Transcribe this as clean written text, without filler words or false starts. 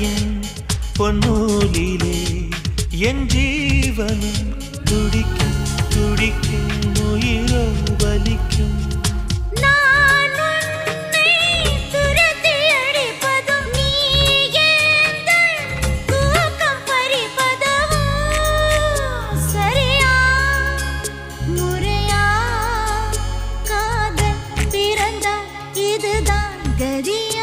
என் பொன்னூலிலே என் ஜீவனும் துடிக்கும் துடிக்கும் உயிரோ வலிக்கும். நான் உன்னை துரத்தி அடிப்பதும் நீ எந்தன் தூக்கம் பறிப்பதும் சரியா முறையா? காதல் பிறந்தால் இதுதான் கதியா?